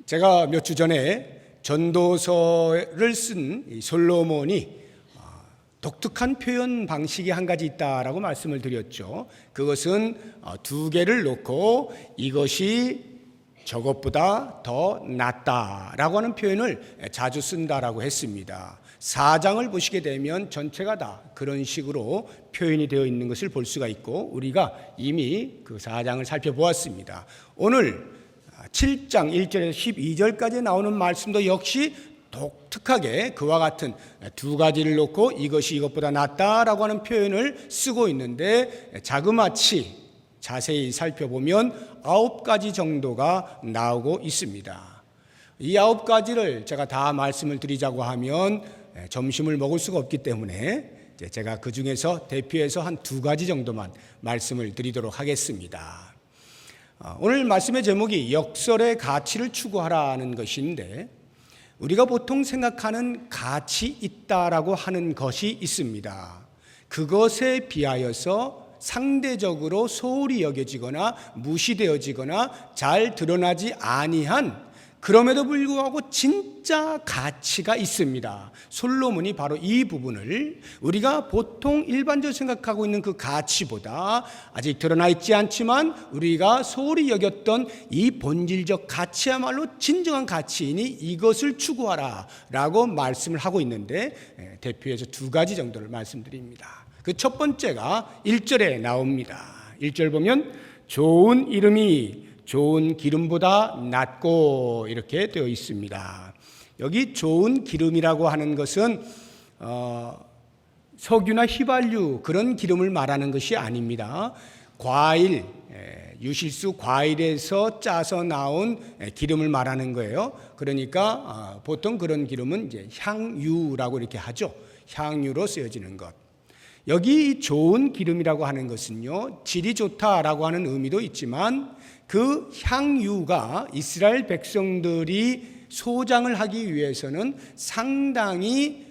제가 몇 주 전에 전도서를 쓴 솔로몬이 독특한 표현 방식이 한 가지 있다라고 말씀을 드렸죠. 그것은 두 개를 놓고 이것이 저것보다 더 낫다라고 하는 표현을 자주 쓴다라고 했습니다. 4장을 보시게 되면 전체가 다 그런 식으로 표현이 되어 있는 것을 볼 수가 있고, 우리가 이미 그 4장을 살펴보았습니다. 오늘 7장 1절에서 12절까지 나오는 말씀도 역시 독특하게 그와 같은 두 가지를 놓고 이것이 이것보다 낫다라고 하는 표현을 쓰고 있는데, 자그마치 자세히 살펴보면 9가지 정도가 나오고 있습니다. 이 9가지를 제가 다 말씀을 드리자고 하면 점심을 먹을 수가 없기 때문에 제가 그 중에서 대표해서 한 2가지 정도만 말씀을 드리도록 하겠습니다. 오늘 말씀의 제목이 역설의 가치를 추구하라는 것인데, 우리가 보통 생각하는 가치 있다라고 하는 것이 있습니다. 그것에 비하여서 상대적으로 소홀히 여겨지거나 무시되어지거나 잘 드러나지 아니한, 그럼에도 불구하고 진짜 가치가 있습니다. 솔로몬이 바로 이 부분을 우리가 보통 일반적으로 생각하고 있는 그 가치보다 아직 드러나 있지 않지만 우리가 소홀히 여겼던 이 본질적 가치야말로 진정한 가치이니 이것을 추구하라 라고 말씀을 하고 있는데, 대표해서 2가지 정도를 말씀드립니다. 그 첫 번째가 1절에 나옵니다. 1절 보면 좋은 이름이 좋은 기름보다 낫고 이렇게 되어 있습니다. 여기 좋은 기름이라고 하는 것은 석유나 휘발유 그런 기름을 말하는 것이 아닙니다. 과일, 유실수 과일에서 짜서 나온 기름을 말하는 거예요. 그러니까 보통 그런 기름은 이제 향유라고 이렇게 하죠. 향유로 쓰여지는 것. 여기 좋은 기름이라고 하는 것은요, 질이 좋다라고 하는 의미도 있지만 그 향유가 이스라엘 백성들이 소장을 하기 위해서는 상당히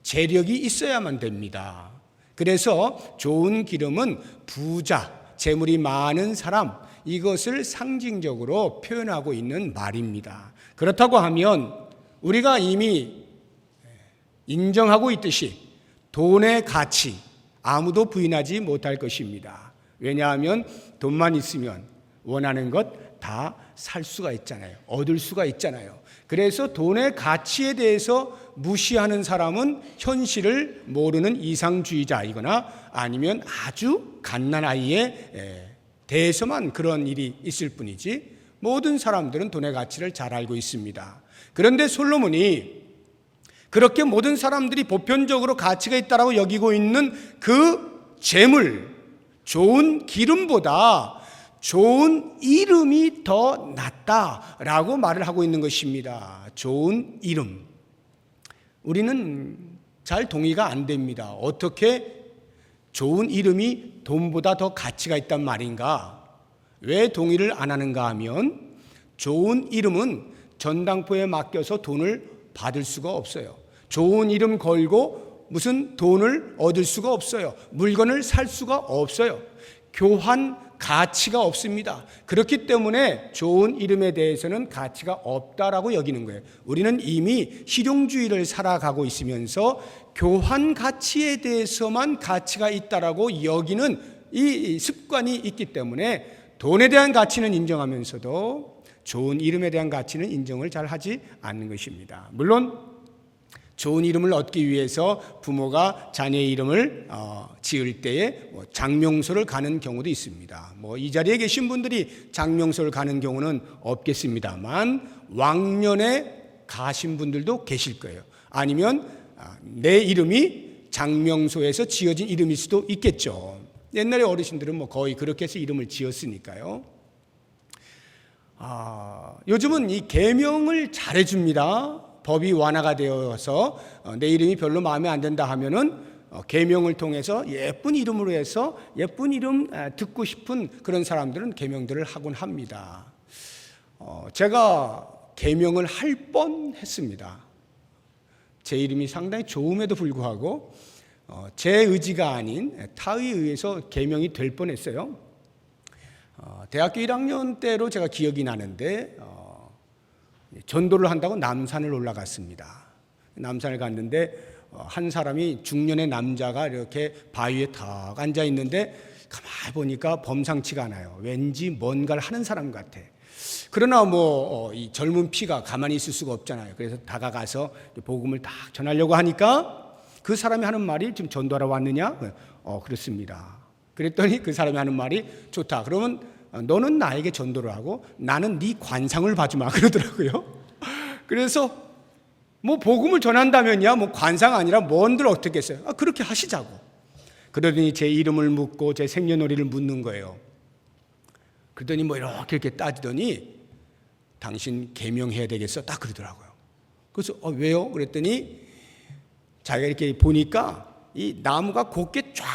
재력이 있어야만 됩니다. 그래서 좋은 기름은 부자, 재물이 많은 사람, 이것을 상징적으로 표현하고 있는 말입니다. 그렇다고 하면 우리가 이미 인정하고 있듯이 돈의 가치 아무도 부인하지 못할 것입니다. 왜냐하면 돈만 있으면 원하는 것 다 살 수가 있잖아요. 얻을 수가 있잖아요. 그래서 돈의 가치에 대해서 무시하는 사람은 현실을 모르는 이상주의자이거나 아니면 아주 갓난아이에 대해서만 그런 일이 있을 뿐이지, 모든 사람들은 돈의 가치를 잘 알고 있습니다. 그런데 솔로몬이 그렇게 모든 사람들이 보편적으로 가치가 있다고 여기고 있는 그 재물, 좋은 기름보다 좋은 이름이 더 낫다라고 말을 하고 있는 것입니다. 좋은 이름. 우리는 잘 동의가 안 됩니다. 어떻게 좋은 이름이 돈보다 더 가치가 있단 말인가? 왜 동의를 안 하는가 하면, 좋은 이름은 전당포에 맡겨서 돈을 받을 수가 없어요. 좋은 이름 걸고 무슨 돈을 얻을 수가 없어요. 물건을 살 수가 없어요. 교환 가치가 없습니다. 그렇기 때문에 좋은 이름에 대해서는 가치가 없다라고 여기는 거예요. 우리는 이미 실용주의를 살아가고 있으면서 교환 가치에 대해서만 가치가 있다라고 여기는 이 습관이 있기 때문에 돈에 대한 가치는 인정하면서도 좋은 이름에 대한 가치는 인정을 잘 하지 않는 것입니다. 물론 좋은 이름을 얻기 위해서 부모가 자녀의 이름을 지을 때에 장명소를 가는 경우도 있습니다. 이 자리에 계신 분들이 장명소를 가는 경우는 없겠습니다만 왕년에 가신 분들도 계실 거예요. 아니면 내 이름이 장명소에서 지어진 이름일 수도 있겠죠. 옛날에 어르신들은 거의 그렇게 해서 이름을 지었으니까요. 요즘은 이 계명을 잘해줍니다. 법이 완화가 되어서 내 이름이 별로 마음에 안 든다 하면은 계명을 통해서 예쁜 이름으로 해서 예쁜 이름 듣고 싶은 그런 사람들은 계명들을 하곤 합니다. 제가 계명을 할 뻔했습니다. 제 이름이 상당히 좋음에도 불구하고 제 의지가 아닌 타의에 의해서 계명이 될 뻔했어요. 대학교 1학년 때로 제가 기억이 나는데 전도를 한다고 남산을 올라갔습니다. 남산을 갔는데 한 사람이 중년의 남자가 이렇게 바위에 탁 앉아 있는데 가만히 보니까 범상치가 않아요. 왠지 뭔가를 하는 사람 같아. 그러나 이 젊은 피가 가만히 있을 수가 없잖아요. 그래서 다가가서 복음을 딱 전하려고 하니까 그 사람이 하는 말이 지금 전도하러 왔느냐? 그렇습니다. 그랬더니 그 사람이 하는 말이 좋다. 그러면 너는 나에게 전도를 하고 나는 네 관상을 봐주마 그러더라고요. 그래서 복음을 전한다면야 관상 아니라 뭔들 어떻게 했어요? 그렇게 하시자고. 그러더니 제 이름을 묻고 제 생년월일을 묻는 거예요. 그러더니 이렇게 따지더니 당신 계명해야 되겠어? 딱 그러더라고요. 그래서 왜요? 그랬더니 자기가 이렇게 보니까 이 나무가 곱게 쫙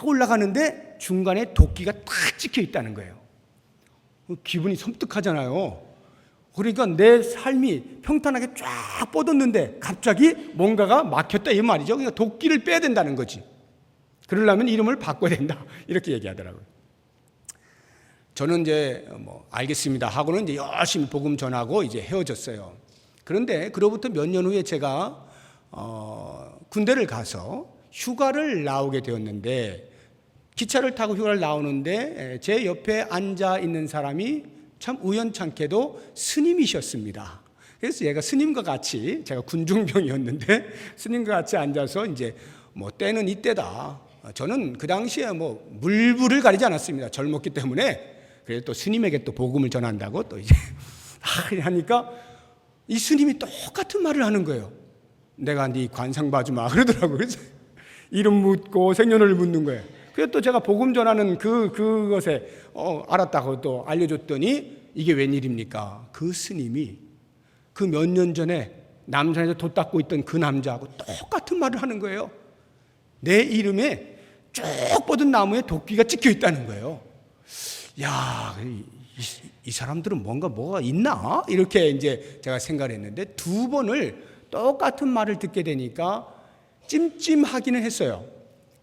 올라가는데 중간에 도끼가 탁 찍혀 있다는 거예요. 기분이 섬뜩하잖아요. 그러니까 내 삶이 평탄하게 쫙 뻗었는데 갑자기 뭔가가 막혔다 이 말이죠. 그러니까 도끼를 빼야 된다는 거지. 그러려면 이름을 바꿔야 된다 이렇게 얘기하더라고요. 저는 이제 알겠습니다 하고는 이제 열심히 복음 전하고 이제 헤어졌어요. 그런데 그로부터 몇 년 후에 제가 군대를 가서 휴가를 나오게 되었는데 기차를 타고 휴가를 나오는데 제 옆에 앉아 있는 사람이 참 우연찮게도 스님이셨습니다. 그래서 얘가 스님과 같이, 제가 군중병이었는데 스님과 같이 앉아서 이제 때는 이때다. 저는 그 당시에 물불을 가리지 않았습니다. 젊었기 때문에. 그래서 또 스님에게 또 복음을 전한다고 또 이제 하니까 이 스님이 똑같은 말을 하는 거예요. 내가 네 관상 봐주마 그러더라고요. 그래서 이름 묻고 생년을 묻는 거예요. 그래서 또 제가 복음 전하는 그것에 알았다고 또 알려줬더니 이게 웬일입니까? 그 스님이 그 몇 년 전에 남산에서 돛 닦고 있던 그 남자하고 똑같은 말을 하는 거예요. 내 이름에 쭉 뻗은 나무에 도끼가 찍혀 있다는 거예요. 야, 이 사람들은 뭐가 있나? 이렇게 이제 제가 생각을 했는데 두 번을 똑같은 말을 듣게 되니까 찜찜하기는 했어요.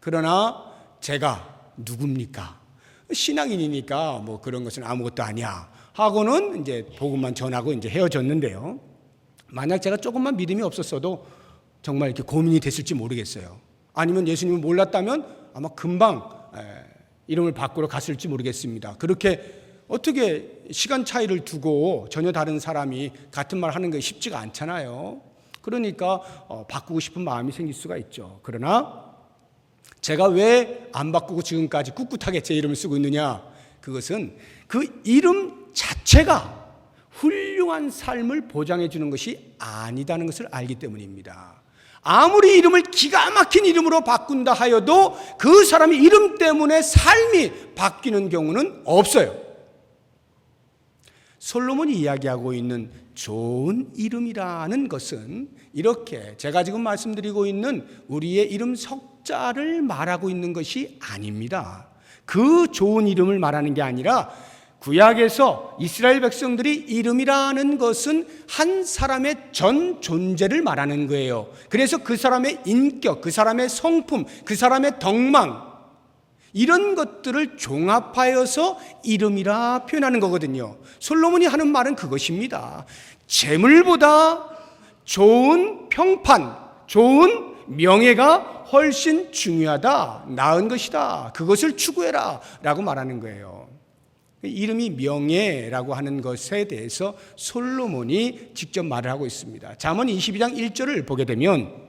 그러나 제가 누굽니까? 신앙인이니까 그런 것은 아무것도 아니야 하고는 이제 복음만 전하고 이제 헤어졌는데요. 만약 제가 조금만 믿음이 없었어도 정말 이렇게 고민이 됐을지 모르겠어요. 아니면 예수님을 몰랐다면 아마 금방 이름을 바꾸러 갔을지 모르겠습니다. 그렇게 어떻게 시간 차이를 두고 전혀 다른 사람이 같은 말 하는 게 쉽지가 않잖아요. 그러니까 바꾸고 싶은 마음이 생길 수가 있죠. 그러나 제가 왜 안 바꾸고 지금까지 꿋꿋하게 제 이름을 쓰고 있느냐? 그것은 그 이름 자체가 훌륭한 삶을 보장해 주는 것이 아니다는 것을 알기 때문입니다. 아무리 이름을 기가 막힌 이름으로 바꾼다 하여도 그 사람의 이름 때문에 삶이 바뀌는 경우는 없어요. 솔로몬이 이야기하고 있는 좋은 이름이라는 것은 이렇게 제가 지금 말씀드리고 있는 우리의 이름 석자를 말하고 있는 것이 아닙니다. 그 좋은 이름을 말하는 게 아니라 구약에서 이스라엘 백성들이 이름이라는 것은 한 사람의 전 존재를 말하는 거예요. 그래서 그 사람의 인격, 그 사람의 성품, 그 사람의 덕망 이런 것들을 종합하여서 이름이라 표현하는 거거든요. 솔로몬이 하는 말은 그것입니다. 재물보다 좋은 평판, 좋은 명예가 훨씬 중요하다, 나은 것이다. 그것을 추구해라 라고 말하는 거예요. 이름이 명예라고 하는 것에 대해서 솔로몬이 직접 말을 하고 있습니다. 잠언 22장 1절을 보게 되면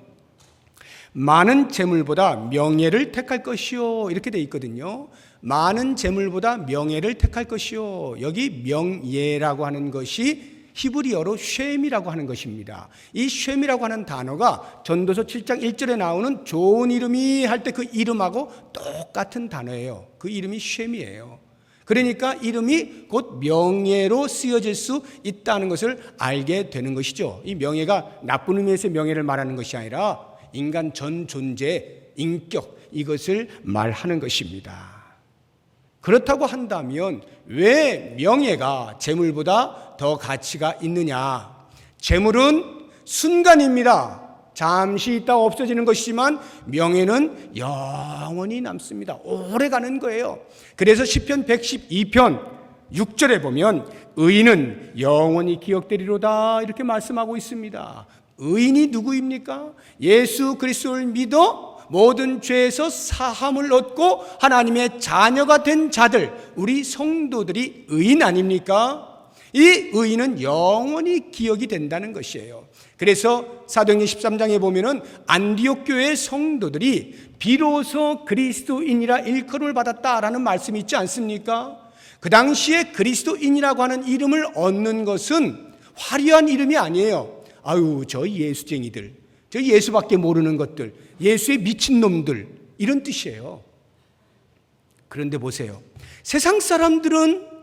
많은 재물보다 명예를 택할 것이요 이렇게 돼 있거든요. 많은 재물보다 명예를 택할 것이요. 여기 명예라고 하는 것이 히브리어로 쉔이라고 하는 것입니다. 이 쉔이라고 하는 단어가 전도서 7장 1절에 나오는 좋은 이름이 할 때 그 이름하고 똑같은 단어예요. 그 이름이 쉔이에요. 그러니까 이름이 곧 명예로 쓰여질 수 있다는 것을 알게 되는 것이죠. 이 명예가 나쁜 의미에서 명예를 말하는 것이 아니라 인간 전 존재의 인격, 이것을 말하는 것입니다. 그렇다고 한다면 왜 명예가 재물보다 더 가치가 있느냐? 재물은 순간입니다. 잠시 있다가 없어지는 것이지만 명예는 영원히 남습니다. 오래 가는 거예요. 그래서 시편 112편 6절에 보면 의인은 영원히 기억되리로다 이렇게 말씀하고 있습니다. 의인이 누구입니까? 예수 그리스도를 믿어 모든 죄에서 사함을 얻고 하나님의 자녀가 된 자들, 우리 성도들이 의인 아닙니까? 이 의인은 영원히 기억이 된다는 것이에요. 그래서 사도행전 13장에 보면은 안디옥 교회의 성도들이 비로소 그리스도인이라 일컬음을 받았다라는 말씀이 있지 않습니까? 그 당시에 그리스도인이라고 하는 이름을 얻는 것은 화려한 이름이 아니에요. 아유, 저 예수쟁이들, 저 예수밖에 모르는 것들, 예수의 미친놈들, 이런 뜻이에요. 그런데 보세요. 세상 사람들은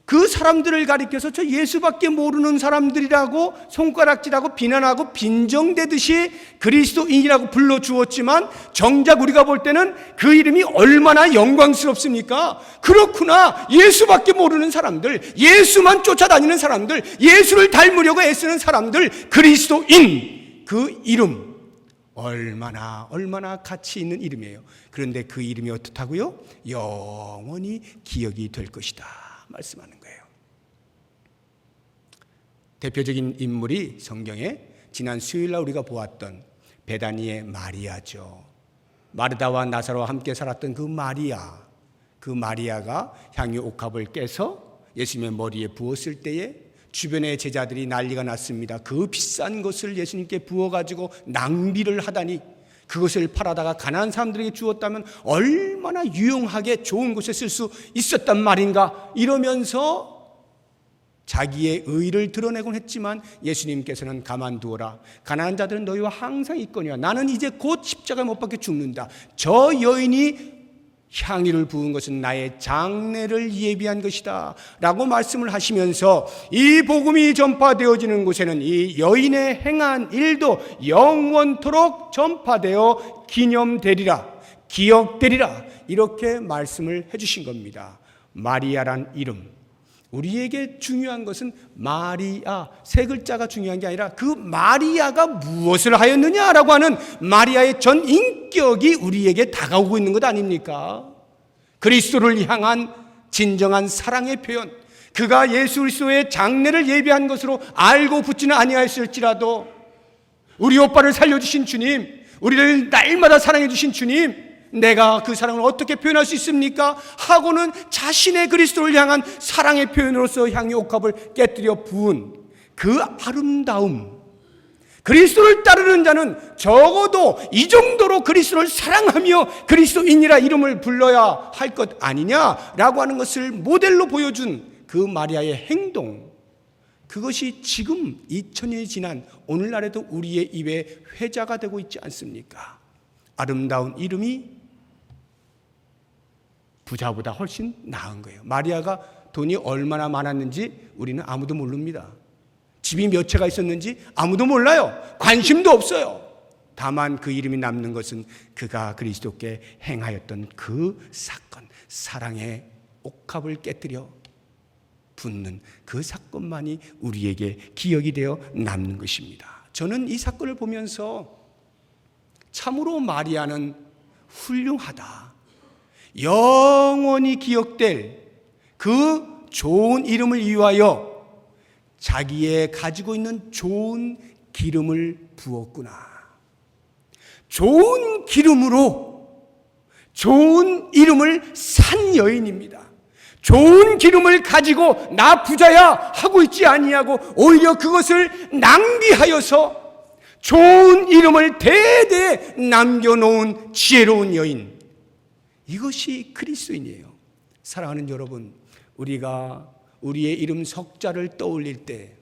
그 사람들을 가리켜서 저 예수밖에 모르는 사람들이라고 손가락질하고 비난하고 빈정대듯이 그리스도인이라고 불러주었지만 정작 우리가 볼 때는 그 이름이 얼마나 영광스럽습니까? 그렇구나. 예수밖에 모르는 사람들, 예수만 쫓아다니는 사람들, 예수를 닮으려고 애쓰는 사람들, 그리스도인, 그 이름 얼마나 가치 있는 이름이에요. 그런데 그 이름이 어떻다고요? 영원히 기억이 될 것이다 말씀하는 거예요. 대표적인 인물이 성경에 지난 수요일날 우리가 보았던 베다니의 마리아죠. 마르다와 나사로와 함께 살았던 그 마리아가 향유 옥합을 깨서 예수님의 머리에 부었을 때에 주변의 제자들이 난리가 났습니다. 그 비싼 것을 예수님께 부어가지고 낭비를 하다니, 그것을 팔아다가 가난한 사람들에게 주었다면 얼마나 유용하게 좋은 곳에 쓸 수 있었단 말인가, 이러면서 자기의 의를 드러내곤 했지만 예수님께서는 가만두어라. 가난한 자들은 너희와 항상 있거니와 나는 이제 곧 십자가에 못 박혀 죽는다. 저 여인이 향유를 부은 것은 나의 장례를 예비한 것이다 라고 말씀을 하시면서 이 복음이 전파되어지는 곳에는 이 여인의 행한 일도 영원토록 전파되어 기념되리라, 기억되리라, 이렇게 말씀을 해주신 겁니다. 마리아란 이름, 우리에게 중요한 것은 마리아, 세 글자가 중요한 게 아니라 그 마리아가 무엇을 하였느냐라고 하는 마리아의 전 인격이 우리에게 다가오고 있는 것 아닙니까? 그리스도를 향한 진정한 사랑의 표현, 그가 예수 그리스도의 장례를 예비한 것으로 알고 붙지는 아니하였을지라도 우리 오빠를 살려주신 주님, 우리를 날마다 사랑해 주신 주님, 내가 그 사랑을 어떻게 표현할 수 있습니까? 하고는 자신의 그리스도를 향한 사랑의 표현으로서 향유 옥합을 깨뜨려 부은 그 아름다움, 그리스도를 따르는 자는 적어도 이 정도로 그리스도를 사랑하며 그리스도인이라 이름을 불러야 할 것 아니냐라고 하는 것을 모델로 보여준 그 마리아의 행동, 그것이 지금 2000년이 지난 오늘날에도 우리의 입에 회자가 되고 있지 않습니까? 아름다운 이름이 부자보다 훨씬 나은 거예요. 마리아가 돈이 얼마나 많았는지 우리는 아무도 모릅니다. 집이 몇 채가 있었는지 아무도 몰라요. 관심도 없어요. 다만 그 이름이 남는 것은 그가 그리스도께 행하였던 그 사건, 사랑의 옥합을 깨뜨려 붓는 그 사건만이 우리에게 기억이 되어 남는 것입니다. 저는 이 사건을 보면서 참으로 마리아는 훌륭하다, 영원히 기억될 그 좋은 이름을 위하여 자기의 가지고 있는 좋은 기름을 부었구나. 좋은 기름으로 좋은 이름을 산 여인입니다. 좋은 기름을 가지고 나 부자야 하고 있지 아니하고 오히려 그것을 낭비하여서 좋은 이름을 대대에 남겨놓은 지혜로운 여인, 이것이 그리스도인이에요. 사랑하는 여러분, 우리가 우리의 이름 석자를 떠올릴 때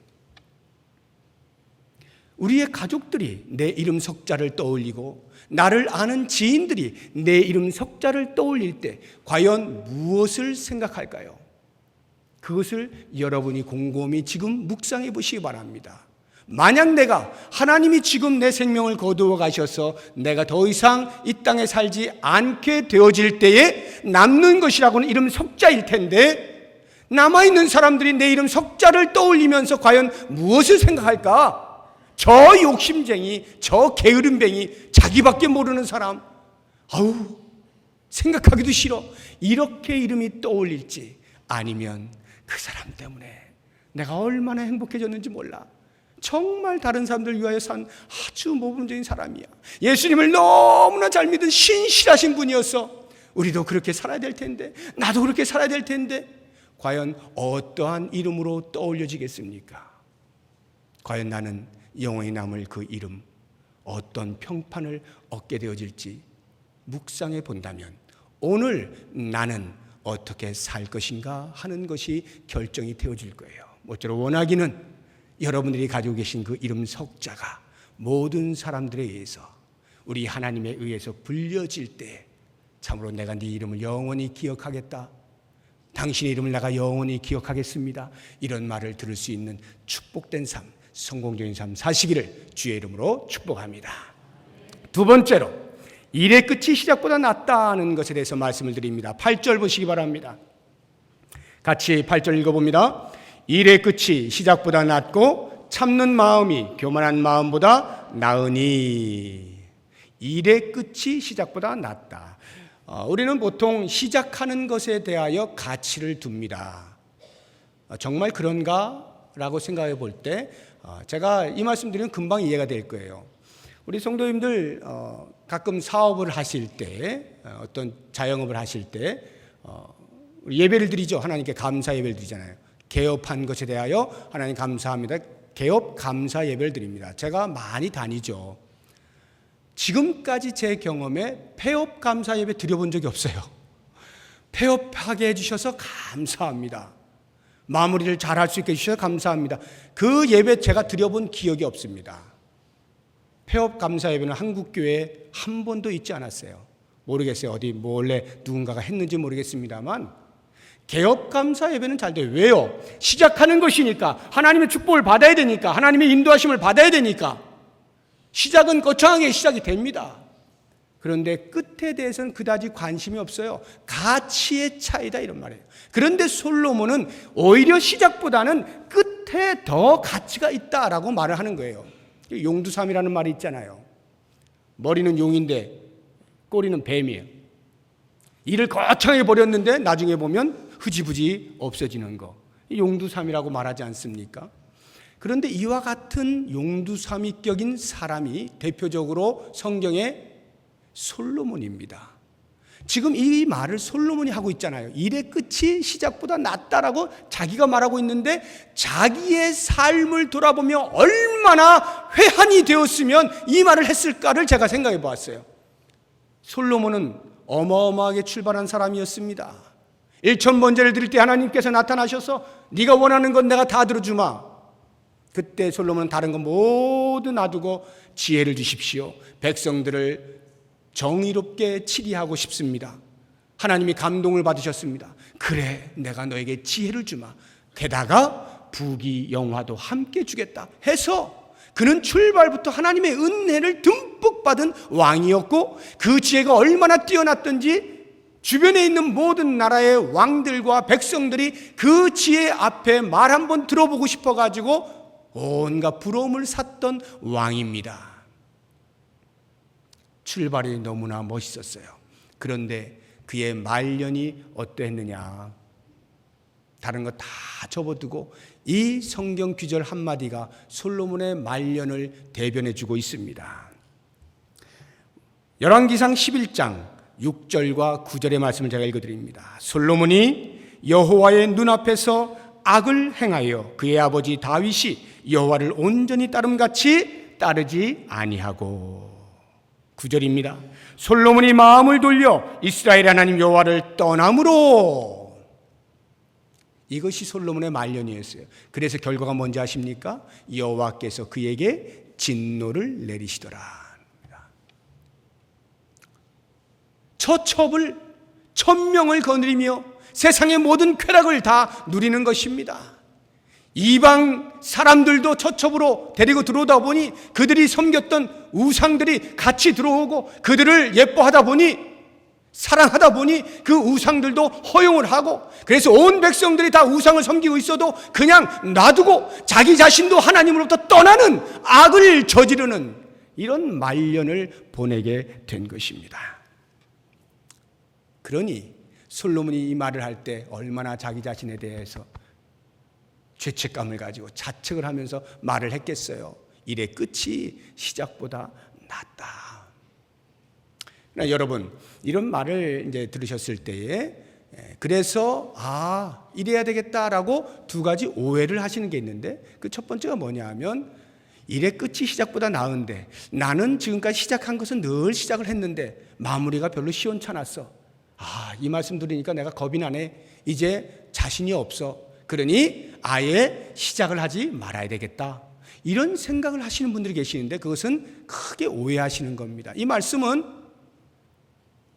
우리의 가족들이 내 이름 석자를 떠올리고 나를 아는 지인들이 내 이름 석자를 떠올릴 때 과연 무엇을 생각할까요? 그것을 여러분이 곰곰이 지금 묵상해 보시기 바랍니다. 만약 내가 하나님이 지금 내 생명을 거두어 가셔서 내가 더 이상 이 땅에 살지 않게 되어질 때에 남는 것이라고는 이름 석자일 텐데, 남아있는 사람들이 내 이름 석자를 떠올리면서 과연 무엇을 생각할까? 저 욕심쟁이, 저 게으름뱅이, 자기밖에 모르는 사람, 아우 생각하기도 싫어, 이렇게 이름이 떠올릴지, 아니면 그 사람 때문에 내가 얼마나 행복해졌는지 몰라. 정말 다른 사람들 위하여 산 아주 모범적인 사람이야. 예수님을 너무나 잘 믿은 신실하신 분이었어. 우리도 그렇게 살아야 될 텐데, 나도 그렇게 살아야 될 텐데, 과연 어떠한 이름으로 떠올려지겠습니까? 과연 나는 영원히 남을 그 이름, 어떤 평판을 얻게 되어질지 묵상해 본다면 오늘 나는 어떻게 살 것인가 하는 것이 결정이 되어질 거예요. 모쪼록 원하기는 여러분들이 가지고 계신 그 이름 석자가 모든 사람들에 의해서, 우리 하나님에 의해서 불려질 때 참으로 내가 네 이름을 영원히 기억하겠다, 당신의 이름을 내가 영원히 기억하겠습니다, 이런 말을 들을 수 있는 축복된 삶, 성공적인 삶 사시기를 주의 이름으로 축복합니다. 두 번째로, 일의 끝이 시작보다 낫다는 것에 대해서 말씀을 드립니다. 8절 보시기 바랍니다. 같이 8절 읽어봅니다. 일의 끝이 시작보다 낫고 참는 마음이 교만한 마음보다 나으니. 일의 끝이 시작보다 낫다. 우리는 보통 시작하는 것에 대하여 가치를 둡니다. 정말 그런가? 라고 생각해 볼 때 제가 이 말씀 드리면 금방 이해가 될 거예요. 우리 성도님들 가끔 사업을 하실 때, 어떤 자영업을 하실 때 예배를 드리죠. 하나님께 감사 예배를 드리잖아요. 개업한 것에 대하여 하나님 감사합니다. 개업 감사 예배를 드립니다. 제가 많이 다니죠. 지금까지 제 경험에 폐업 감사 예배 드려본 적이 없어요. 폐업하게 해주셔서 감사합니다. 마무리를 잘할 수 있게 해주셔서 감사합니다. 그 예배 제가 드려본 기억이 없습니다. 폐업 감사 예배는 한국교회에 한 번도 있지 않았어요. 모르겠어요. 어디 몰래 누군가가 했는지 모르겠습니다만 개업 감사 예배는 잘 돼요. 왜요? 시작하는 것이니까, 하나님의 축복을 받아야 되니까, 하나님의 인도하심을 받아야 되니까 시작은 거창하게 시작이 됩니다. 그런데 끝에 대해서는 그다지 관심이 없어요. 가치의 차이다 이런 말이에요. 그런데 솔로몬은 오히려 시작보다는 끝에 더 가치가 있다라고 말을 하는 거예요. 용두삼이라는 말이 있잖아요. 머리는 용인데 꼬리는 뱀이에요. 일을 거창하게 벌였는데 나중에 보면 흐지부지 없어지는 거. 용두삼이라고 말하지 않습니까? 그런데 이와 같은 용두삼위격인 사람이 대표적으로 성경에 솔로몬입니다. 지금 이 말을 솔로몬이 하고 있잖아요. 일의 끝이 시작보다 낫다라고 자기가 말하고 있는데, 자기의 삶을 돌아보며 얼마나 회한이 되었으면 이 말을 했을까를 제가 생각해 보았어요. 솔로몬은 어마어마하게 출발한 사람이었습니다. 1,000번제를 드릴 때 하나님께서 나타나셔서 네가 원하는 건 내가 다 들어주마. 그때 솔로몬은 다른 거 모두 놔두고 지혜를 주십시오. 백성들을 정의롭게 치리하고 싶습니다. 하나님이 감동을 받으셨습니다. 그래, 내가 너에게 지혜를 주마. 게다가 부귀 영화도 함께 주겠다 해서 그는 출발부터 하나님의 은혜를 듬뿍 받은 왕이었고, 그 지혜가 얼마나 뛰어났던지 주변에 있는 모든 나라의 왕들과 백성들이 그 지혜 앞에 말 한번 들어보고 싶어가지고 온갖 부러움을 샀던 왕입니다. 출발이 너무나 멋있었어요. 그런데 그의 말년이 어떠했느냐? 다른 거 다 접어두고 이 성경 귀절 한마디가 솔로몬의 말년을 대변해주고 있습니다. 열왕기상 11장 6절과 9절의 말씀을 제가 읽어드립니다. 솔로몬이 여호와의 눈앞에서 악을 행하여 그의 아버지 다윗이 여호와를 온전히 따름같이 따르지 아니하고. 9절입니다. 솔로몬이 마음을 돌려 이스라엘 하나님 여호와를 떠남으로. 이것이 솔로몬의 말년이었어요. 그래서 결과가 뭔지 아십니까? 여호와께서 그에게 진노를 내리시더라. 처첩을 1,000명을 거느리며 세상의 모든 쾌락을 다 누리는 것입니다. 이방 사람들도 처첩으로 데리고 들어오다 보니 그들이 섬겼던 우상들이 같이 들어오고, 그들을 예뻐하다 보니, 사랑하다 보니 그 우상들도 허용을 하고, 그래서 온 백성들이 다 우상을 섬기고 있어도 그냥 놔두고 자기 자신도 하나님으로부터 떠나는 악을 저지르는 이런 말년을 보내게 된 것입니다. 그러니 솔로몬이 이 말을 할 때 얼마나 자기 자신에 대해서 죄책감을 가지고 자책을 하면서 말을 했겠어요. 일의 끝이 시작보다 낫다. 그러나 여러분, 이런 말을 이제 들으셨을 때에 그래서 이래야 되겠다라고 두 가지 오해를 하시는 게 있는데, 그 첫 번째가 뭐냐 하면 일의 끝이 시작보다 나은데 나는 지금까지 시작한 것은 늘 시작을 했는데 마무리가 별로 시원찮았어. 이 말씀 들으니까 내가 겁이 나네. 이제 자신이 없어. 그러니 아예 시작을 하지 말아야 되겠다. 이런 생각을 하시는 분들이 계시는데 그것은 크게 오해하시는 겁니다. 이 말씀은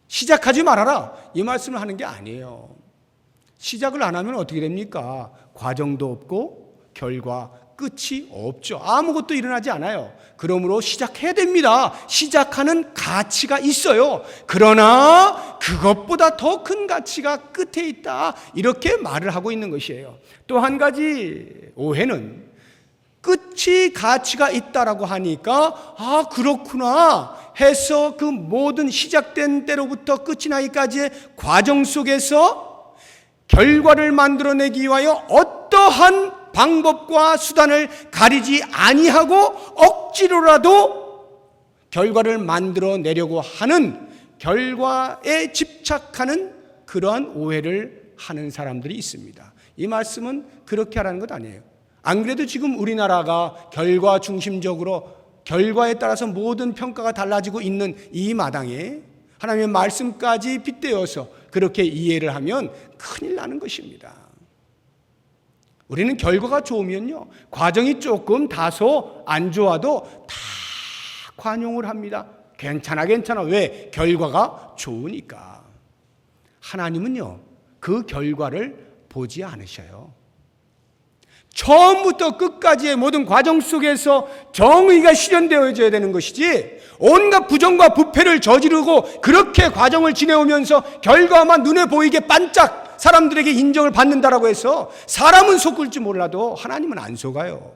시작하지 말아라, 이 말씀을 하는 게 아니에요. 시작을 안 하면 어떻게 됩니까? 과정도 없고 결과, 끝이 없죠. 아무것도 일어나지 않아요. 그러므로 시작해야 됩니다. 시작하는 가치가 있어요. 그러나 그것보다 더 큰 가치가 끝에 있다, 이렇게 말을 하고 있는 것이에요. 또 한 가지 오해는 끝이 가치가 있다라고 하니까 그렇구나 해서 그 모든 시작된 때로부터 끝이 나기까지의 과정 속에서 결과를 만들어내기 위하여 어떠한 방법과 수단을 가리지 아니하고 억지로라도 결과를 만들어내려고 하는, 결과에 집착하는 그러한 오해를 하는 사람들이 있습니다. 이 말씀은 그렇게 하라는 것 아니에요. 안 그래도 지금 우리나라가 결과 중심적으로 결과에 따라서 모든 평가가 달라지고 있는 이 마당에 하나님의 말씀까지 빗대어서 그렇게 이해를 하면 큰일 나는 것입니다. 우리는 결과가 좋으면요, 과정이 조금 다소 안 좋아도 다 관용을 합니다. 괜찮아. 왜? 결과가 좋으니까. 하나님은요, 그 결과를 보지 않으셔요. 처음부터 끝까지의 모든 과정 속에서 정의가 실현되어져야 되는 것이지, 온갖 부정과 부패를 저지르고 그렇게 과정을 지내오면서 결과만 눈에 보이게 반짝 사람들에게 인정을 받는다라고 해서 사람은 속을지 몰라도 하나님은 안 속아요.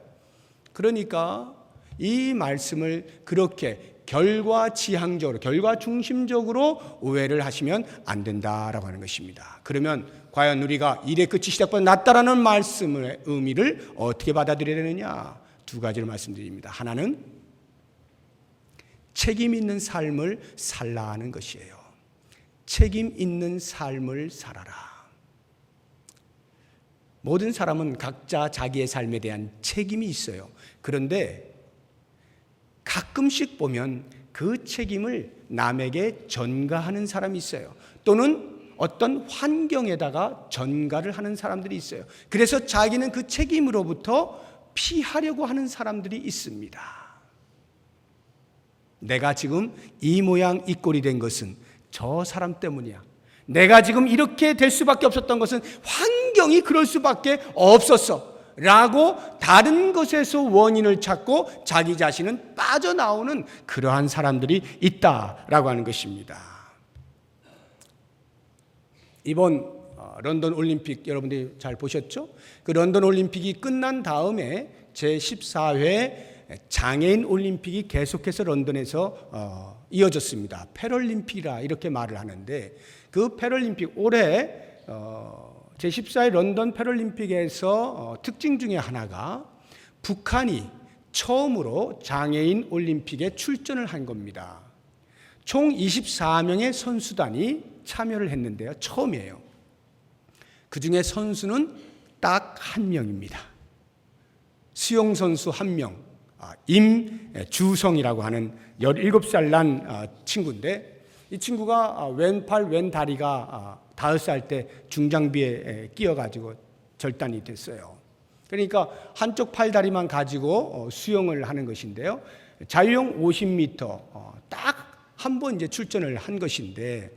그러니까 이 말씀을 그렇게 결과지향적으로, 결과 중심적으로 오해를 하시면 안 된다라고 하는 것입니다. 그러면 과연 우리가 일의 끝이 시작보다 낫다라는 말씀의 의미를 어떻게 받아들여야 되느냐? 두 가지를 말씀드립니다. 하나는 책임 있는 삶을 살라 하는 것이에요. 책임 있는 삶을 살아라. 모든 사람은 각자 자기의 삶에 대한 책임이 있어요. 그런데 가끔씩 보면 그 책임을 남에게 전가하는 사람이 있어요. 또는 어떤 환경에다가 전가를 하는 사람들이 있어요. 그래서 자기는 그 책임으로부터 피하려고 하는 사람들이 있습니다. 내가 지금 이 모양 이 꼴이 된 것은 저 사람 때문이야. 내가 지금 이렇게 될 수밖에 없었던 것은 환경이 그럴 수밖에 없었어 라고 다른 것에서 원인을 찾고 자기 자신은 빠져나오는 그러한 사람들이 있다라고 하는 것입니다. 이번 런던 올림픽 여러분들이 잘 보셨죠? 그 런던 올림픽이 끝난 다음에 제14회 장애인 올림픽이 계속해서 런던에서 이어졌습니다. 패럴림픽이라 이렇게 말을 하는데, 그 패럴림픽 올해 제14회 런던 패럴림픽에서 특징 중에 하나가 북한이 처음으로 장애인 올림픽에 출전을 한 겁니다. 총 24명의 선수단이 참여를 했는데요, 처음이에요. 그 중에 선수는 딱 한 명입니다. 수영 선수 한 명, 임주성이라고 하는 17살 난 친구인데, 이 친구가 왼팔 왼다리가 5살 때 중장비에 끼어가지고 절단이 됐어요. 그러니까 한쪽 팔다리만 가지고 수영을 하는 것인데요, 자유형 50m 딱 한 번 이제 출전을 한 것인데,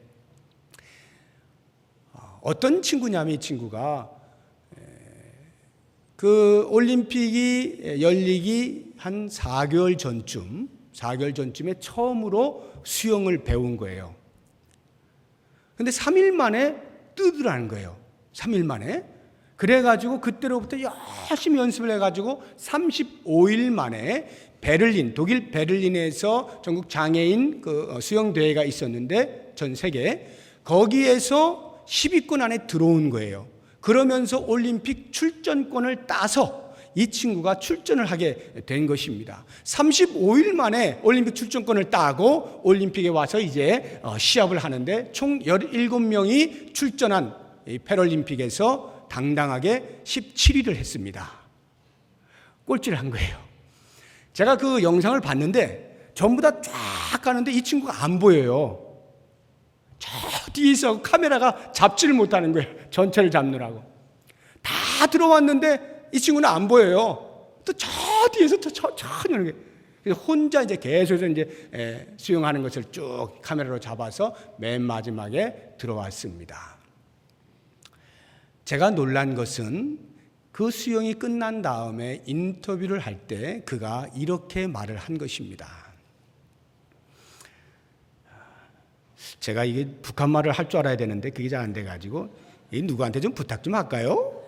어떤 친구냐면 이 친구가 그 올림픽이 열리기 한 4개월 전쯤에 처음으로 수영을 배운 거예요. 근데 3일 만에 뜨더라는 거예요. 3일 만에. 그래가지고 그때로부터 열심히 연습을 해가지고 35일 만에 베를린, 독일 베를린에서 전국 장애인 그 수영대회가 있었는데 전 세계, 거기에서 10위권 안에 들어온 거예요. 그러면서 올림픽 출전권을 따서 이 친구가 출전을 하게 된 것입니다. 35일 만에 올림픽 출전권을 따고 올림픽에 와서 이제 시합을 하는데 총 17명이 출전한 이 패럴림픽에서 당당하게 17위를 했습니다. 꼴찌를 한 거예요. 제가 그 영상을 봤는데 전부 다 쫙 가는데 이 친구가 안 보여요. 저 뒤에서 카메라가 잡지를 못하는 거예요. 전체를 잡느라고. 다 들어왔는데 이 친구는 안 보여요. 또 저 뒤에서 또 천천히 오는 거예요. 그래서 혼자 이제 계속해서 이제 수영하는 것을 쭉 카메라로 잡아서 맨 마지막에 들어왔습니다. 제가 놀란 것은 그 수영이 끝난 다음에 인터뷰를 할 때 그가 이렇게 말을 한 것입니다. 제가 이게 북한 말을 할 줄 알아야 되는데 그게 잘 안 돼가지고 누구한테 좀 부탁 좀 할까요?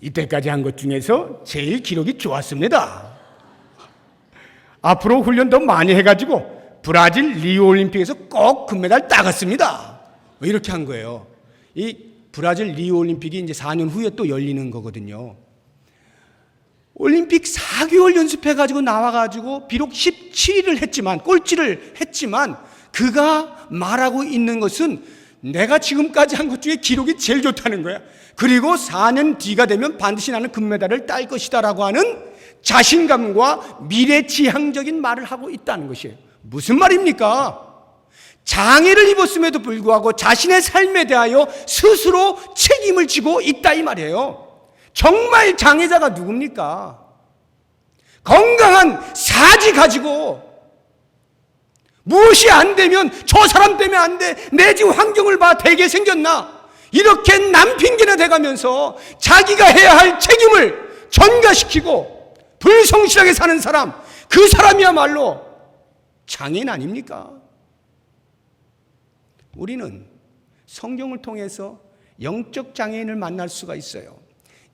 이때까지 한 것 중에서 제일 기록이 좋았습니다. 앞으로 훈련 더 많이 해가지고 브라질 리우 올림픽에서 꼭 금메달 따겠습니다. 이렇게 한 거예요. 이 브라질 리우 올림픽이 이제 4년 후에 또 열리는 거거든요. 올림픽 4개월 연습해가지고 나와가지고 비록 17위를 했지만 꼴찌를 했지만 그가 말하고 있는 것은 내가 지금까지 한 것 중에 기록이 제일 좋다는 거야. 그리고 4년 뒤가 되면 반드시 나는 금메달을 딸 것이다라고 하는 자신감과 미래지향적인 말을 하고 있다는 것이에요. 무슨 말입니까? 장애를 입었음에도 불구하고 자신의 삶에 대하여 스스로 책임을 지고 있다 이 말이에요. 정말 장애자가 누굽니까? 건강한 사지 가지고 무엇이 안 되면 저 사람 때문에 안 돼. 내 집 환경을 봐. 되게 생겼나? 이렇게 남 핑계나 대가면서 자기가 해야 할 책임을 전가시키고 불성실하게 사는 사람, 그 사람이야말로 장애인 아닙니까? 우리는 성경을 통해서 영적 장애인을 만날 수가 있어요.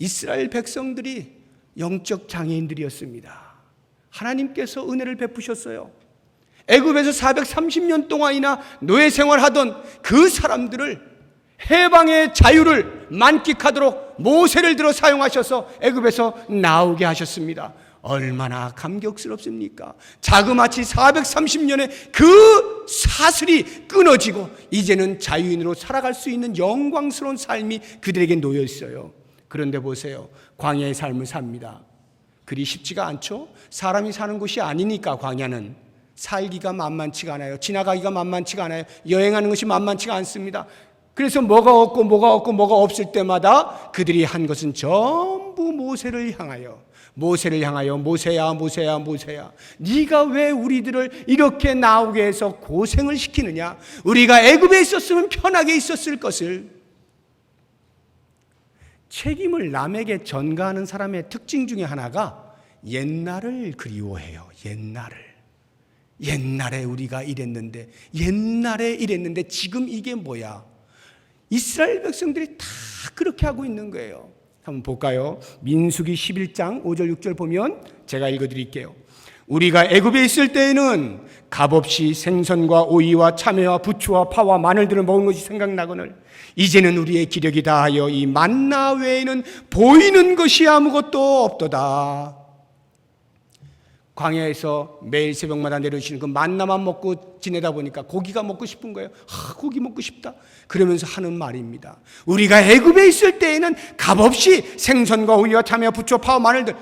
이스라엘 백성들이 영적 장애인들이었습니다. 하나님께서 은혜를 베푸셨어요. 애굽에서 430년 동안이나 노예 생활하던 그 사람들을 해방의 자유를 만끽하도록 모세를 들어 사용하셔서 애굽에서 나오게 하셨습니다. 얼마나 감격스럽습니까? 자그마치 430년의 그 사슬이 끊어지고 이제는 자유인으로 살아갈 수 있는 영광스러운 삶이 그들에게 놓여 있어요. 그런데 보세요. 광야의 삶을 삽니다. 그리 쉽지가 않죠? 사람이 사는 곳이 아니니까 광야는 살기가 만만치가 않아요. 지나가기가 만만치가 않아요. 여행하는 것이 만만치가 않습니다. 그래서 뭐가 없고 뭐가 없을 때마다 그들이 한 것은 전부 모세를 향하여 모세야 네가 왜 우리들을 이렇게 나오게 해서 고생을 시키느냐? 우리가 애굽에 있었으면 편하게 있었을 것을. 책임을 남에게 전가하는 사람의 특징 중에 하나가 옛날을 그리워해요. 옛날에 우리가 이랬는데 지금 이게 뭐야? 이스라엘 백성들이 다 그렇게 하고 있는 거예요. 한번 볼까요? 민수기 11장 5절 6절 보면 제가 읽어드릴게요. 우리가 애굽에 있을 때에는 값없이 생선과 오이와 참외와 부추와 파와 마늘들을 먹은 것이 생각나거늘 이제는 우리의 기력이 다하여 이 만나 외에는 보이는 것이 아무것도 없도다. 광야에서 매일 새벽마다 내려주시는 그 만나만 먹고 지내다 보니까 고기가 먹고 싶은 거예요. 고기 먹고 싶다. 그러면서 하는 말입니다. 우리가 애굽에 있을 때에는 값없이 생선과 오이와 참외와 부추와 파와 마늘들,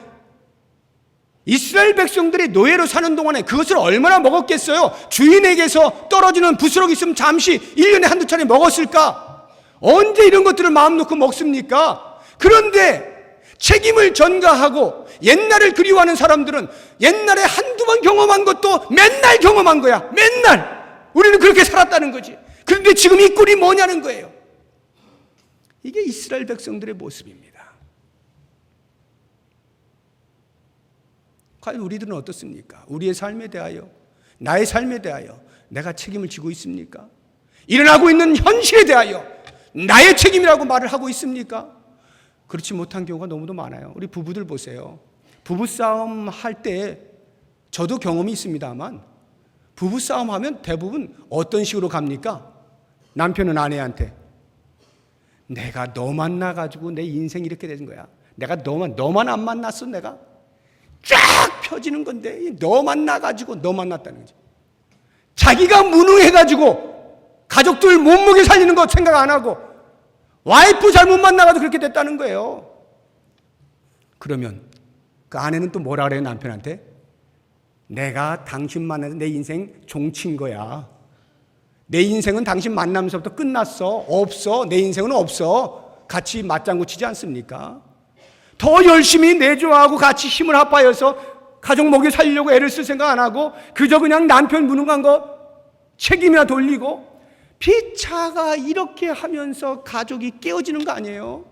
이스라엘 백성들이 노예로 사는 동안에 그것을 얼마나 먹었겠어요? 주인에게서 떨어지는 부스러기 있으면 잠시 1년에 한두 차례 먹었을까? 언제 이런 것들을 마음 놓고 먹습니까? 그런데 책임을 전가하고 옛날을 그리워하는 사람들은 옛날에 한두 번 경험한 것도 맨날 경험한 거야. 맨날 우리는 그렇게 살았다는 거지. 그런데 지금 이 꼴이 뭐냐는 거예요. 이게 이스라엘 백성들의 모습입니다. 과연 우리들은 어떻습니까? 우리의 삶에 대하여, 나의 삶에 대하여 내가 책임을 지고 있습니까? 일어나고 있는 현실에 대하여 나의 책임이라고 말을 하고 있습니까? 그렇지 못한 경우가 너무도 많아요. 우리 부부들 보세요. 부부싸움 할 때 저도 경험이 있습니다만 부부싸움 하면 대부분 어떤 식으로 갑니까? 남편은 아내한테 내가 너 만나가지고 내 인생이 이렇게 되는 거야. 내가 너만 안 만났어. 내가 쫙 펴지는 건데 너 만나가지고 너 만났다는 거지. 자기가 무능해가지고 가족들 몸무게 살리는 거 생각 안 하고 와이프 잘못 만나가지고 그렇게 됐다는 거예요. 그러면 그 아내는 또 뭐라 그래요? 남편한테 내가 당신 만나서 내 인생 종친 거야. 내 인생은 당신 만나면서부터 끝났어. 없어. 내 인생은 없어. 같이 맞장구 치지 않습니까? 더 열심히 내조하고 같이 힘을 합하여서 가족 먹여 살리려고 애를 쓸 생각 안 하고 그저 그냥 남편 무능한 거 책임이나 돌리고 피차가 이렇게 하면서 가족이 깨어지는 거 아니에요?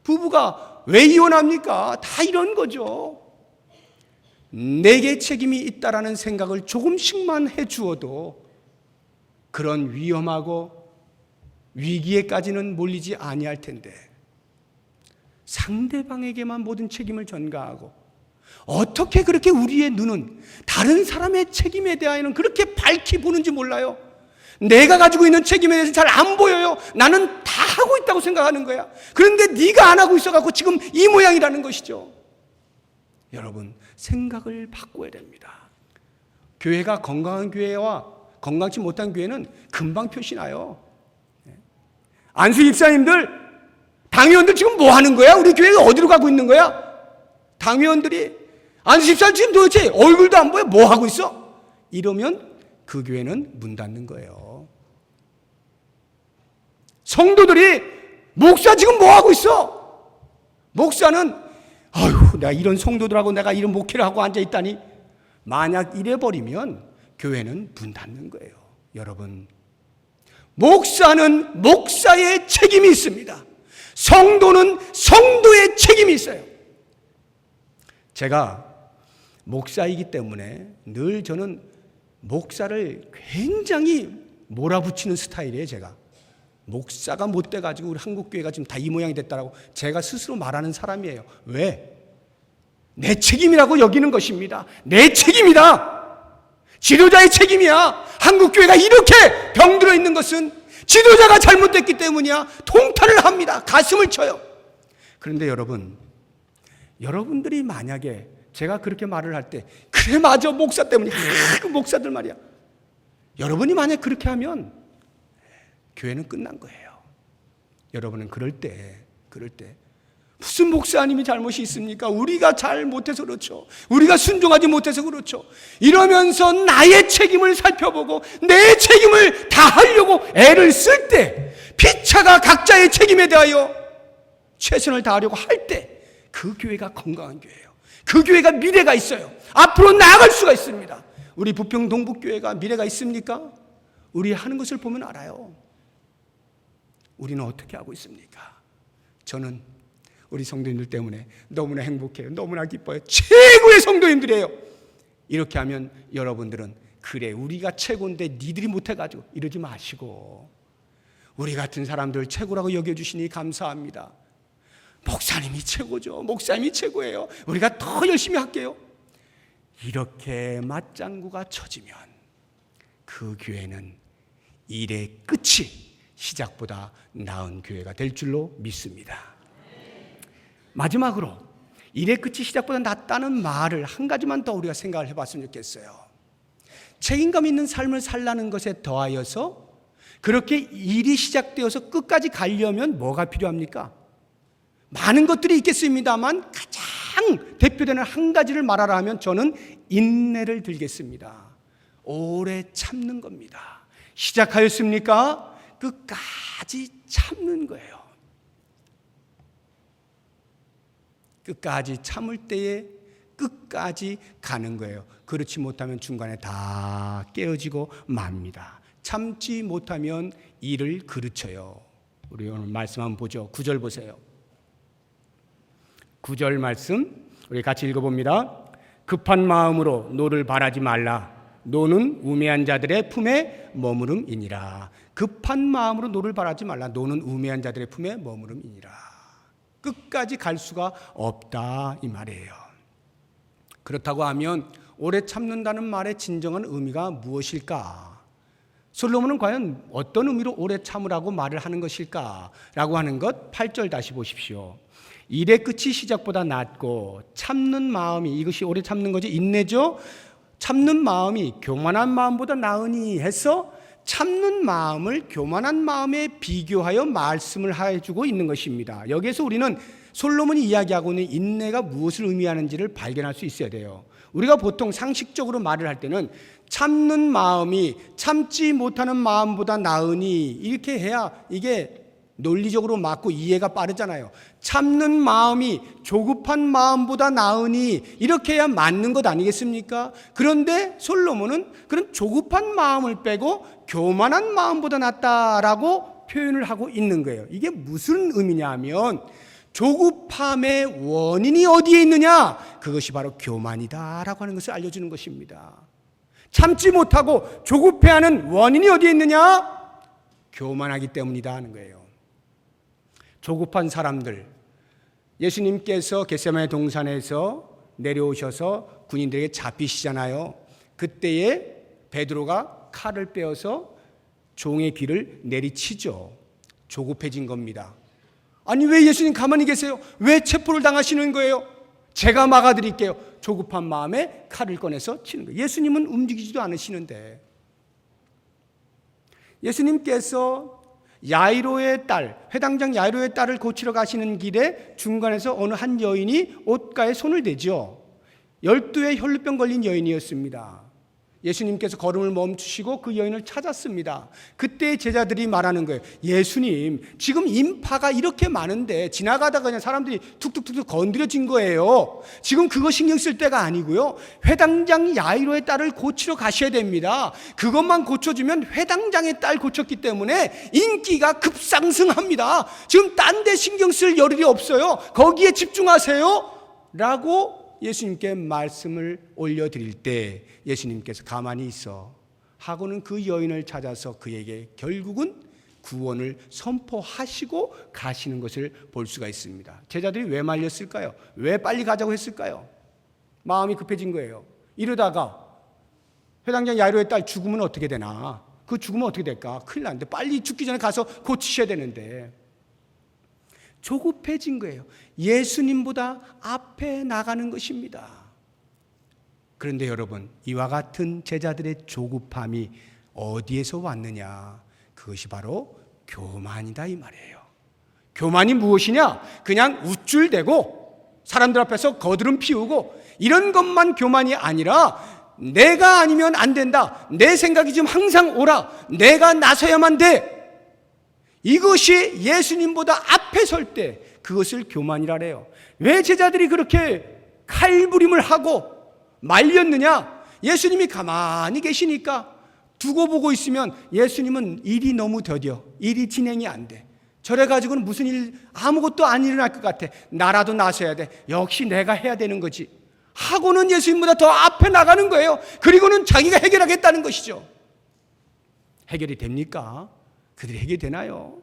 부부가 왜 이혼합니까? 다 이런 거죠. 내게 책임이 있다라는 생각을 조금씩만 해주어도 그런 위험하고 위기에까지는 몰리지 아니할 텐데 상대방에게만 모든 책임을 전가하고 어떻게 그렇게 우리의 눈은 다른 사람의 책임에 대하여는 그렇게 밝히 보는지 몰라요. 내가 가지고 있는 책임에 대해서 잘 안 보여요. 나는 다 하고 있다고 생각하는 거야. 그런데 네가 안 하고 있어갖고 지금 이 모양이라는 것이죠. 여러분, 생각을 바꿔야 됩니다. 교회가 건강한 교회와 건강치 못한 교회는 금방 표시나요. 안수 입사님들, 당회원들 지금 뭐 하는 거야? 우리 교회가 어디로 가고 있는 거야? 당회원들이 안수 입사님 지금 도대체 얼굴도 안 보여? 뭐 하고 있어? 이러면 그 교회는 문 닫는 거예요. 성도들이 목사 지금 뭐 하고 있어? 목사는 아유, 내가 이런 성도들하고 내가 이런 목회를 하고 앉아 있다니. 만약 이래 버리면 교회는 문 닫는 거예요. 여러분, 목사는 목사의 책임이 있습니다. 성도는 성도의 책임이 있어요. 제가 목사이기 때문에 늘 저는 목사를 굉장히 몰아붙이는 스타일이에요. 제가 목사가 못 돼가지고 우리 한국교회가 지금 다 이 모양이 됐다라고 제가 스스로 말하는 사람이에요. 왜? 내 책임이라고 여기는 것입니다. 내 책임이다. 지도자의 책임이야. 한국교회가 이렇게 병들어 있는 것은 지도자가 잘못됐기 때문이야. 통탄을 합니다. 가슴을 쳐요. 그런데 여러분들이 만약에 제가 그렇게 말을 할 때 그래 맞아 목사 때문이야. 그 목사들 말이야. 여러분이 만약 그렇게 하면 교회는 끝난 거예요. 여러분은 그럴 때 무슨 목사님이 잘못이 있습니까? 우리가 잘 못해서 그렇죠. 우리가 순종하지 못해서 그렇죠. 이러면서 나의 책임을 살펴보고 내 책임을 다하려고 애를 쓸 때 피차가 각자의 책임에 대하여 최선을 다하려고 할 때 그 교회가 건강한 교회예요. 그 교회가 미래가 있어요. 앞으로 나아갈 수가 있습니다. 우리 부평 동북교회가 미래가 있습니까? 우리 하는 것을 보면 알아요. 우리는 어떻게 하고 있습니까? 저는 우리 성도님들 때문에 너무나 행복해요. 너무나 기뻐요. 최고의 성도님들이에요. 이렇게 하면 여러분들은 그래 우리가 최고인데 니들이 못해가지고 이러지 마시고 우리 같은 사람들 최고라고 여겨주시니 감사합니다. 목사님이 최고죠. 목사님이 최고예요. 우리가 더 열심히 할게요. 이렇게 맞장구가 쳐지면 그 교회는 일의 끝이 시작보다 나은 교회가 될 줄로 믿습니다. 마지막으로 일의 끝이 시작보다 낫다는 말을 한 가지만 더 우리가 생각을 해봤으면 좋겠어요. 책임감 있는 삶을 살라는 것에 더하여서 그렇게 일이 시작되어서 끝까지 가려면 뭐가 필요합니까? 많은 것들이 있겠습니다만 가장 대표되는 한 가지를 말하라 하면 저는 인내를 들겠습니다. 오래 참는 겁니다. 시작하였습니까? 끝까지 참는 거예요. 끝까지 참을 때에 끝까지 가는 거예요. 그렇지 못하면 중간에 다 깨어지고 맙니다. 참지 못하면 일을 그르쳐요. 우리 오늘 말씀 한번 보죠. 9절 보세요. 9절 말씀 우리 같이 읽어봅니다. 급한 마음으로 노를 바라지 말라. 노는 우매한 자들의 품에 머무름이니라. 급한 마음으로 노를 바라지 말라. 노는 우매한 자들의 품에 머무름이니라. 끝까지 갈 수가 없다 이 말이에요. 그렇다고 하면 오래 참는다는 말의 진정한 의미가 무엇일까? 솔로몬은 과연 어떤 의미로 오래 참으라고 말을 하는 것일까라고 하는 것 8절 다시 보십시오. 일의 끝이 시작보다 낫고 참는 마음이, 이것이 오래 참는 거죠. 인내죠. 참는 마음이 교만한 마음보다 나으니 해서 참는 마음을 교만한 마음에 비교하여 말씀을 해주고 있는 것입니다. 여기에서 우리는 솔로몬이 이야기하고 있는 인내가 무엇을 의미하는지를 발견할 수 있어야 돼요. 우리가 보통 상식적으로 말을 할 때는 참는 마음이 참지 못하는 마음보다 나으니 이렇게 해야 이게 논리적으로 맞고 이해가 빠르잖아요. 참는 마음이 조급한 마음보다 나으니 이렇게 해야 맞는 것 아니겠습니까? 그런데 솔로몬은 그런 조급한 마음을 빼고 교만한 마음보다 낫다라고 표현을 하고 있는 거예요. 이게 무슨 의미냐 하면 조급함의 원인이 어디에 있느냐? 그것이 바로 교만이다라고 하는 것을 알려주는 것입니다. 참지 못하고 조급해하는 원인이 어디에 있느냐? 교만하기 때문이다 하는 거예요. 조급한 사람들, 예수님께서 겟세마네 동산에서 내려오셔서 군인들에게 잡히시잖아요. 그때에 베드로가 칼을 빼어서 종의 귀를 내리치죠. 조급해진 겁니다. 아니 왜 예수님 가만히 계세요? 왜 체포를 당하시는 거예요? 제가 막아드릴게요. 조급한 마음에 칼을 꺼내서 치는 거예요. 예수님은 움직이지도 않으시는데, 예수님께서 야이로의 딸, 회당장 야이로의 딸을 고치러 가시는 길에 중간에서 어느 한 여인이 옷가에 손을 대죠. 12의 혈루병 걸린 여인이었습니다. 예수님께서 걸음을 멈추시고 그 여인을 찾았습니다. 그때 제자들이 말하는 거예요. 예수님, 지금 인파가 이렇게 많은데 지나가다가 그냥 사람들이 툭툭툭툭 건드려진 거예요. 지금 그거 신경 쓸 때가 아니고요. 회당장 야이로의 딸을 고치러 가셔야 됩니다. 그것만 고쳐주면 회당장의 딸 고쳤기 때문에 인기가 급상승합니다. 지금 딴 데 신경 쓸 여력이 없어요. 거기에 집중하세요. 라고 예수님께 말씀을 올려드릴 때 예수님께서 가만히 있어 하고는 그 여인을 찾아서 그에게 결국은 구원을 선포하시고 가시는 것을 볼 수가 있습니다. 제자들이 왜 말렸을까요? 왜 빨리 가자고 했을까요? 마음이 급해진 거예요. 이러다가 회당장 야이로의 딸 죽으면 어떻게 되나? 그 죽으면 어떻게 될까? 큰일 났는데 빨리 죽기 전에 가서 고치셔야 되는데 조급해진 거예요. 예수님보다 앞에 나가는 것입니다. 그런데 여러분, 이와 같은 제자들의 조급함이 어디에서 왔느냐? 그것이 바로 교만이다 이 말이에요. 교만이 무엇이냐? 그냥 우쭐대고 사람들 앞에서 거드름 피우고 이런 것만 교만이 아니라 내가 아니면 안 된다. 내 생각이 지금 항상 옳아. 내가 나서야만 돼. 이것이 예수님보다 앞에 설 때 그것을 교만이라래요. 왜 제자들이 그렇게 칼부림을 하고 말렸느냐? 예수님이 가만히 계시니까 두고 보고 있으면 예수님은 일이 너무 더뎌. 일이 진행이 안 돼. 저래 가지고는 무슨 일 아무것도 안 일어날 것 같아. 나라도 나서야 돼. 역시 내가 해야 되는 거지. 하고는 예수님보다 더 앞에 나가는 거예요. 그리고는 자기가 해결하겠다는 것이죠. 해결이 됩니까? 그들이 해결되나요?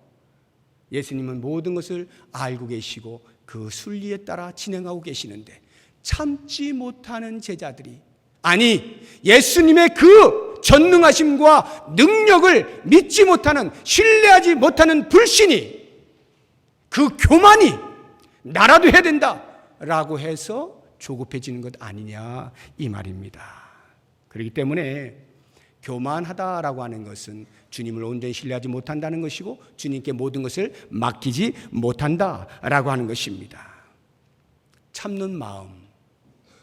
예수님은 모든 것을 알고 계시고 그 순리에 따라 진행하고 계시는데 참지 못하는 제자들이, 아니 예수님의 그 전능하심과 능력을 믿지 못하는, 신뢰하지 못하는 불신이, 그 교만이 나라도 해야 된다라고 해서 조급해지는 것 아니냐 이 말입니다. 그렇기 때문에 교만하다라고 하는 것은 주님을 온전히 신뢰하지 못한다는 것이고 주님께 모든 것을 맡기지 못한다라고 하는 것입니다. 참는 마음,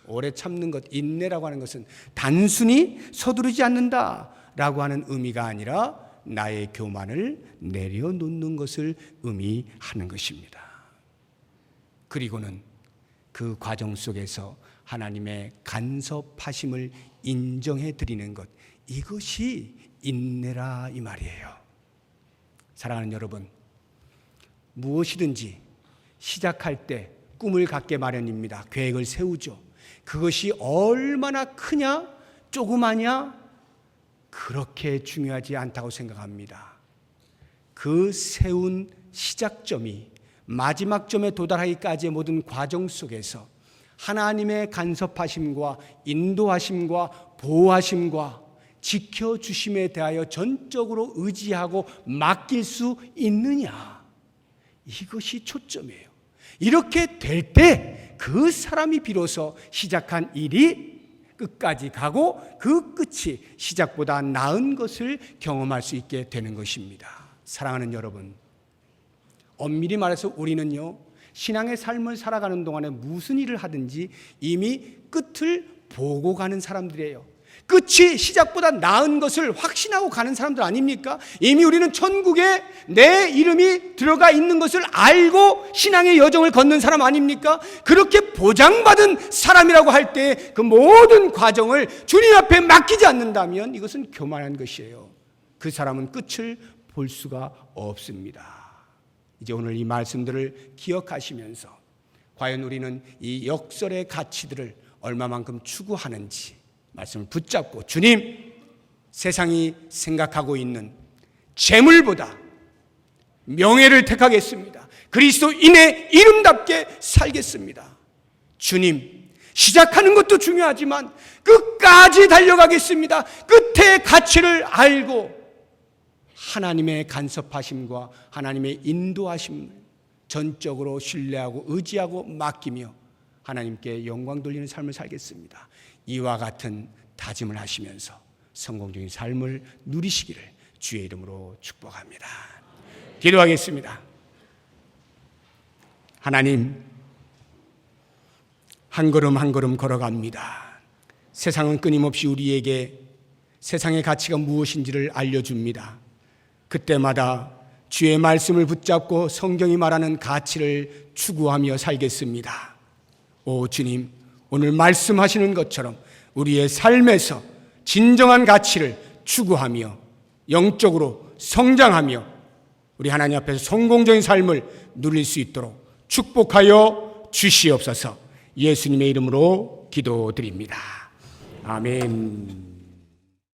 오래 참는 것, 인내라고 하는 것은 단순히 서두르지 않는다라고 하는 의미가 아니라 나의 교만을 내려놓는 것을 의미하는 것입니다. 그리고는 그 과정 속에서 하나님의 간섭하심을 인정해 드리는 것, 이것이 인내라 이 말이에요. 사랑하는 여러분, 무엇이든지 시작할 때 꿈을 갖게 마련입니다. 계획을 세우죠. 그것이 얼마나 크냐 조그마냐 그렇게 중요하지 않다고 생각합니다. 그 세운 시작점이 마지막 점에 도달하기까지의 모든 과정 속에서 하나님의 간섭하심과 인도하심과 보호하심과 지켜주심에 대하여 전적으로 의지하고 맡길 수 있느냐? 이것이 초점이에요. 이렇게 될 때 그 사람이 비로소 시작한 일이 끝까지 가고 그 끝이 시작보다 나은 것을 경험할 수 있게 되는 것입니다. 사랑하는 여러분, 엄밀히 말해서 우리는요, 신앙의 삶을 살아가는 동안에 무슨 일을 하든지 이미 끝을 보고 가는 사람들이에요. 끝이 시작보다 나은 것을 확신하고 가는 사람들 아닙니까? 이미 우리는 천국에 내 이름이 들어가 있는 것을 알고 신앙의 여정을 걷는 사람 아닙니까? 그렇게 보장받은 사람이라고 할 때 그 모든 과정을 주님 앞에 맡기지 않는다면 이것은 교만한 것이에요. 그 사람은 끝을 볼 수가 없습니다. 이제 오늘 이 말씀들을 기억하시면서 과연 우리는 이 역설의 가치들을 얼마만큼 추구하는지 말씀을 붙잡고, 주님, 세상이 생각하고 있는 재물보다 명예를 택하겠습니다. 그리스도인의 이름답게 살겠습니다. 주님, 시작하는 것도 중요하지만 끝까지 달려가겠습니다. 끝의 가치를 알고 하나님의 간섭하심과 하나님의 인도하심을 전적으로 신뢰하고 의지하고 맡기며 하나님께 영광 돌리는 삶을 살겠습니다. 이와 같은 다짐을 하시면서 성공적인 삶을 누리시기를 주의 이름으로 축복합니다. 기도하겠습니다. 하나님, 한 걸음 한 걸음 걸어갑니다. 세상은 끊임없이 우리에게 세상의 가치가 무엇인지를 알려줍니다. 그때마다 주의 말씀을 붙잡고 성경이 말하는 가치를 추구하며 살겠습니다. 오 주님, 오늘 말씀하시는 것처럼 우리의 삶에서 진정한 가치를 추구하며 영적으로 성장하며 우리 하나님 앞에서 성공적인 삶을 누릴 수 있도록 축복하여 주시옵소서. 예수님의 이름으로 기도드립니다. 아멘.